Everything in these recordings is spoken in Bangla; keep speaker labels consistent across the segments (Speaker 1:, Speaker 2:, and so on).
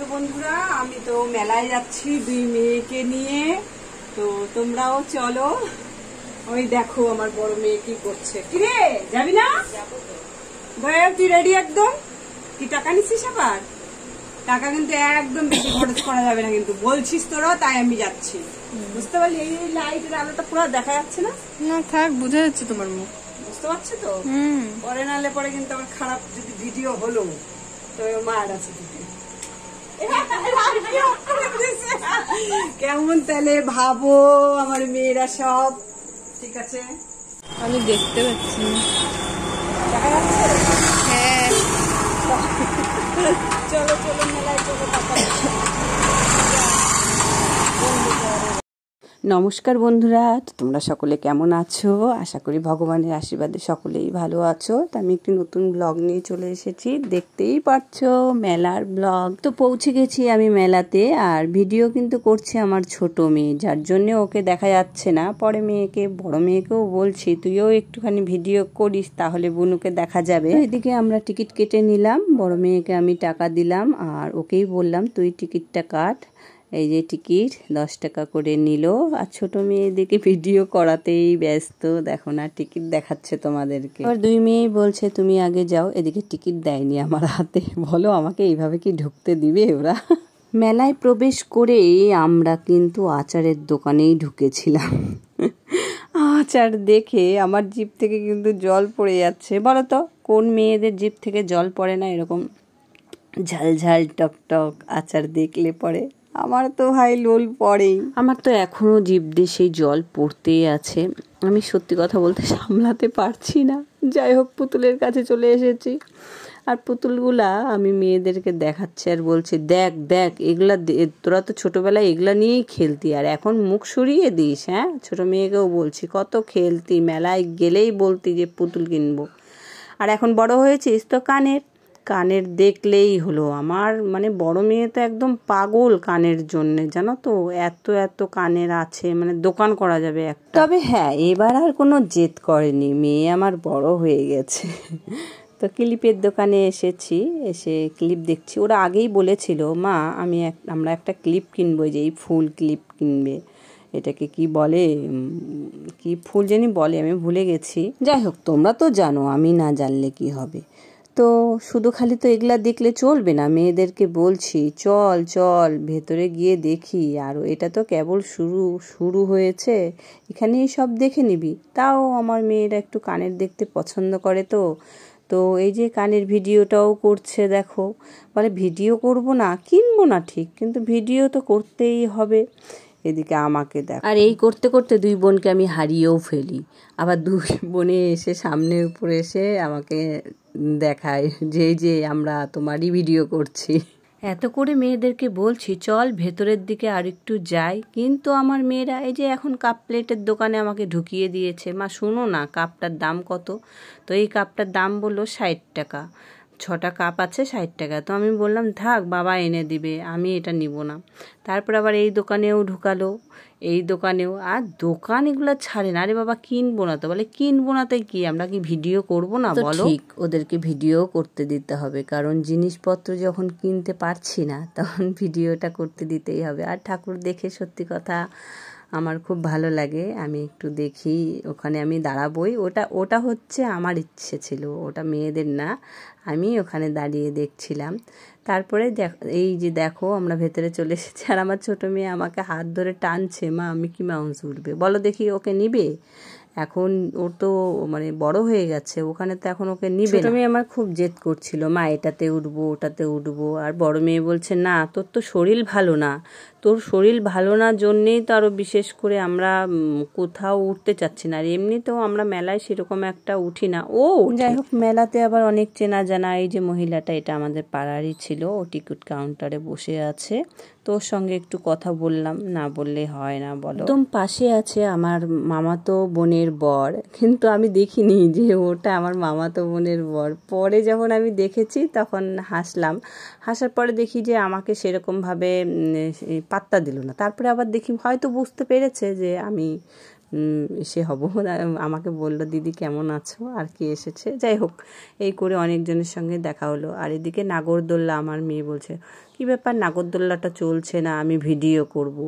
Speaker 1: তো বন্ধুরা আমি তো মেলায় যাচ্ছি দুই মেয়েকে নিয়ে। তো তোমরাও চলো। ওই দেখো আমার বড় মেয়ে কি করছে। কিরে যাবি না? ভাইয়া তুই রেডি একদম? কি টাকা নিচ্ছিস আবার? টাকা কিন্তু একদম বেশি খরচ করা যাবে না, কিন্তু বলছিস তোরা, তাই আমি যাচ্ছি। বুঝতে পারলি? এই লাইটের আলোটা পুরো দেখা যাচ্ছে না?
Speaker 2: না থাক, বোঝা যাচ্ছে তোমার মুখ।
Speaker 1: বুঝতে পারছো তো? পরে নালে পরে কিন্তু আমার খারাপ যদি ভিডিও হলো তো মার আছে দিতে। কেমন তাহলে ভাবো আমার মেয়েরা সব ঠিক আছে?
Speaker 2: আমি দেখতে পাচ্ছি।
Speaker 1: দেখা যাচ্ছে?
Speaker 2: হ্যাঁ
Speaker 1: চলো চলো মেলায় চলো। নমস্কার বন্ধুরা, তো তোমরা সকলে কেমন আছো? আশা করি ভগবানের আশীর্বাদে সকলেই ভালো আছো। তো আমি একটি নতুন ব্লগ নিয়ে চলে এসেছি, দেখতেই পাচ্ছো মেলার ব্লগ। তো পৌঁছে গেছি আমি মেলাতে, আর ভিডিও কিন্তু করছে আমার ছোট মেয়ে, যার জন্য ওকে দেখা যাচ্ছে না। পরে বড় মেয়েকেও বলছি তুইও একটুখানি ভিডিও করিস, তাহলে বুনুকে দেখা যাবে। এদিকে আমরা টিকিট কেটে নিলাম, বড় মেয়েকে আমি টাকা দিলাম আর ওকেই বললাম তুই টিকিটটা কাট। এই যে টিকিট 10 টাকা করে নিল, আর ছোট মেয়ে এদিকে ভিডিও করাতেই ব্যস্ত, দেখো না টিকিট দেখাচ্ছে তোমাদেরকে। এবার দুই মেয়েই বলছে তুমি আগে যাও, এদিকে টিকিট দেয়নি আমার হাতে। বলো আমাকে এইভাবে কি ঢুকতে দিবে ওরা? মেলায় প্রবেশ করে আমরা কিন্তু আচারের দোকানেই ঢুকেছিলাম। আচার দেখে আমার জিভ থেকে কিন্তু জল পড়ে যাচ্ছে। বলো তো কোন মেয়েদের জিভ থেকে জল পড়ে না এরকম ঝাল ঝাল টক টক আচার দেখলে পরে? আমার তো ভাই লোল পড়েই। আমার তো এখনো জিভ দিয়ে সেই জল পড়তেই আছে। আমি সত্যি কথা বলতে সামলাতে পারছি না। যাই হোক, পুতুলের কাছে চলে এসেছি, আর পুতুলগুলা আমি মেয়েদেরকে দেখাচ্ছি আর বলছি দেখ দেখ এগুলা, তোরা তো ছোটবেলায় এগুলা নিয়েই খেলতি, আর এখন মুখ সরিয়ে দিস। হ্যাঁ, ছোট মেয়েকেও বলছি কত খেলতি, মেলায় গেলেই বলতি যে পুতুল কিনবো, আর এখন বড় হয়েছিস তো কানের দেখলেই হলো। আমার মানে বড় মেয়ে তো একদম পাগল কানের জন্যে, জানো তো, এত এত কানের আছে, মানে দোকান করা যাবে একটা। তবে হ্যাঁ, এবার আর কোনো জেদ করেনি, মেয়ে আমার বড় হয়ে গেছে। তো ক্লিপের দোকানে এসেছি, এসে ক্লিপ দেখছি। ওরা আগেই বলেছিল মা আমরা একটা ক্লিপ কিনবো, যে এই ফুল ক্লিপ কিনবে, এটাকে কি বলে, কি ফুল জানি বলে, আমি ভুলে গেছি। যাই হোক, তোমরা তো জানো, আমি না জানলে কি হবে। তো শুধু খালি তো এগুলা দেখলে চলবে না, মেয়েদেরকে বলছি চল চল ভেতরে গিয়ে দেখি, আর এটা তো কেবল শুরু হয়েছে, এখানেই সব দেখে নিবি। তাও আমার মেয়েরা একটু কানের দেখতে পছন্দ করে, তো এই যে কানের ভিডিওটাও করছে, দেখো বলে ভিডিও করব না, কিনবো না ঠিক, কিন্তু ভিডিও তো করতেই হবে। এদিকে আমাকে দেখ, আর এই করতে করতে দুই বোনকে আমি হারিয়েও ফেলি। আবার দুই বোনে এসে সামনের উপরে এসে আমাকে দেখায় যে আমরা তোমারই ভিডিও করছি। এত করে মেয়েদেরকে বলছি চল ভেতরের দিকে আর একটু যাই, কিন্তু আমার মেয়েরা এই যে এখন কাপ প্লেটের দোকানে আমাকে ঢুকিয়ে দিয়েছে। মা শোনো না, কাপটার দাম কত? তো এই কাপটার দাম বললো 60 টাকা, 6টা কাপ আছে 60 টাকা। তো আমি বললাম থাক, বাবা এনে দিবে, আমি এটা নিব না। তারপর আবার এই দোকানেও ঢুকালো, এই দোকানেও, আর দোকান এগুলো ছাড়ে না। আরে বাবা কিনবো না তো, বলে কিনবো না তাই কি, আমরা কি ভিডিও করব না বলো? ঠিক, ওদেরকে ভিডিও করতে দিতে হবে, কারণ জিনিসপত্র যখন কিনতে পারছি না তখন ভিডিওটা করতে দিতেই হবে। আর ঠাকুর দেখে সত্যি কথা আমার খুব ভালো লাগে, আমি একটু দেখি, ওখানে আমি দাঁড়াবই। ওটা হচ্ছে আমার ইচ্ছে ছিল, ওটা মেয়েদের না, আমি ওখানে দাঁড়িয়ে দেখছিলাম। তারপরে এই যে দেখো আমরা ভেতরে চলে এসেছি, আর আমার ছোটো মেয়ে আমাকে হাত ধরে টানছে, মা মিকি মাউস উঠবে, বলো দেখি ওকে নিবে? এখন ও তো মানে বড় হয়ে গেছে, ওখানে তো এখন ওকে নিবে না। ছোট মেয়ে আমার খুব জেদ করছিল, মা এটাতে উঠবো ওটাতে উঠবো, আর বড় মেয়ে বলছে না তোর তো শরীর ভালো না, তোর শরীর ভালো না জন্যেই তো আরও বিশেষ করে আমরা কোথাও উঠতে চাচ্ছি না, আর এমনিতেও আমরা মেলায় সেরকম একটা উঠি না। ও যাই হোক, মেলাতে আবার অনেক চেনা জানা, এই যে মহিলাটা এটা আমাদের পাড়ারই ছিল, ও টিকিট কাউন্টারে বসে আছে, তো ওর সঙ্গে একটু কথা বললাম, না বললে হয় না বলো। একদম পাশে আছে আমার মামাতো বোনের বর, কিন্তু আমি দেখিনি যে ওটা আমার মামাতো বোনের বর। পরে যখন আমি দেখেছি তখন হাসার পরে দেখি যে আমাকে সেরকমভাবে পাত্তা দিল না। তারপরে আবার দেখি হয়তো বুঝতে পেরেছে যে আমি এসে হব। আমাকে বললো দিদি কেমন আছো, আর কে এসেছে, যাই হোক এই করে অনেকজনের সঙ্গে দেখা হলো। আর এদিকে নাগরদোল্লা, আমার মেয়ে বলছে কী ব্যাপার নাগরদোল্লাটা চলছে না, আমি ভিডিও করব।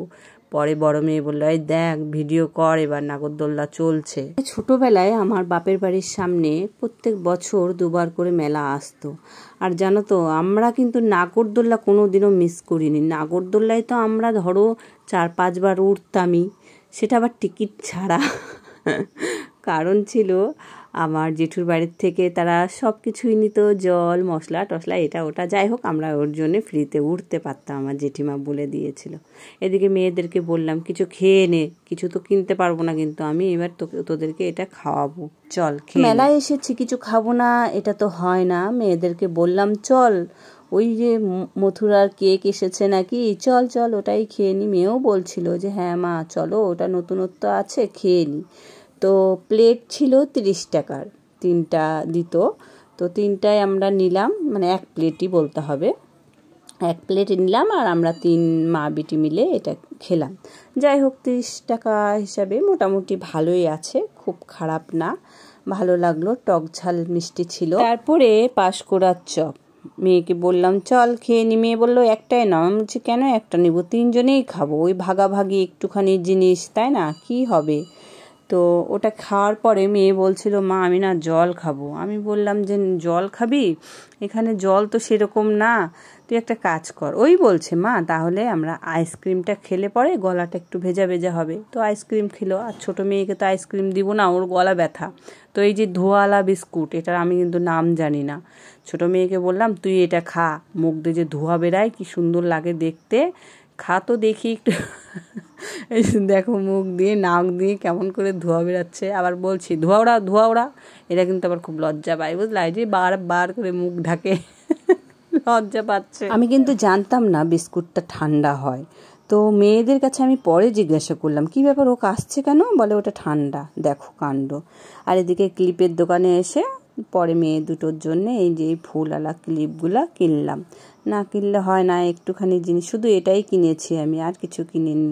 Speaker 1: পরে বড় মেয়ে বললো এই দেখ ভিডিও কর, এবার নাগরদোল্লা চলছে। ছোটোবেলায় আমার বাপের বাড়ির সামনে প্রত্যেক বছর 2বার করে মেলা আসতো। আর জানো তো আমরা কিন্তু নাগরদোল্লা কোনো দিনও মিস করিনি। নাগরদোল্লায় তো আমরা ধরো 4-5 বার উঠতামই, সেটা আবার টিকিট ছাড়া। কারণ ছিল আমার জেঠুর বাড়ির থেকে তারা সব কিছুই নিত, জল মশলা টশলা এটা ওটা, যাই হোক আমরা ওর জন্যে ফ্রিতে উঠতে পারতাম, আমার জেঠিমা বলে দিয়েছিল। এদিকে মেয়েদেরকে বললাম কিছু খেয়ে নে, কিছু তো কিনতে পারবো না কিন্তু আমি এবার তোদেরকে এটা খাওয়াবো, চল খেয়ে। মেলায় এসেছি কিছু খাবো না এটা তো হয় না, মেয়েদেরকে বললাম চল ওই যে মথুরার কেক এসেছে নাকি, চল চল ওটাই খেয়ে নি। মেয়েও বলছিল যে হ্যাঁ মা চলো ওটা নতুনত্ব আছে খেয়ে নি। তো প্লেট ছিল 30 টাকার, 3টা দিত, তো 3টায় আমরা নিলাম, মানে 1 প্লেটই বলতে হবে, 1 প্লেট নিলাম আর আমরা 3 মা বেটি মিলে এটা খেলাম। যাই হোক 30 টাকা হিসাবে মোটামুটি ভালোই আছে, খুব খারাপ না, ভালো লাগলো, টক ঝাল মিষ্টি ছিল। তারপরে পাঁশকুড়ার চপ, মেয়েকে বললাম চল খেয়ে নি, মেয়ে বললো একটাই নাও, আমি বলছি কেন একটা নিব, 3 জনেই খাবো, ওই ভাগাভাগি একটুখানি জিনিস তাই না, কি হবে। তো ওটা খাওয়ার পরে মেয়ে বলছিল মা আমি না জল খাবো। আমি বললাম যে জল খাবি, এখানে জল তো সেরকম না, তুই একটা কাজ কর। ওই বলছে মা তাহলে আমরা আইসক্রিমটা খেলে পরে গলাটা একটু ভেজা ভেজা হবে। তো আইসক্রিম খেলো, আর ছোটো মেয়েকে তো আইসক্রিম দিব না, ওর গলা ব্যথা। তো এই যে ধোয়ালা বিস্কুট, এটার আমি কিন্তু নাম জানি না, ছোটো মেয়েকে বললাম তুই এটা খা, মুখ দিয়ে যে ধোঁয়া বেরায় কি সুন্দর লাগে দেখতে, খা তো দেখি একটু। এই দেখো মুখ দিয়ে নাক দিয়ে কেমন করে ধোঁয়া বেরাচ্ছে, আবার বলছি ধোঁয়া ওড়া, এটা কিন্তু আবার খুব লজ্জা পায় বুঝলা, এই যে বার করে মুখ ঢাকে, লজ্জা পাচ্ছে। আমি কিন্তু জানতাম না বিস্কুটটা ঠান্ডা হয়, তো মেয়েদের কাছে আমি পরে জিজ্ঞাসা করলাম কি ব্যাপার ও কাশছে কেন, বলে ওটা ঠান্ডা, দেখো কাণ্ড। আর এদিকে ক্লিপের দোকানে এসে পরে মেয়ে দুটোর জন্য এই যে ফুলওয়ালা ক্লিপগুলা কিনলাম, না কিনলে হয় না, একটুখানি জিনিস, শুধু এটাই কিনেছি আমি, আর কিছু কিনিনি।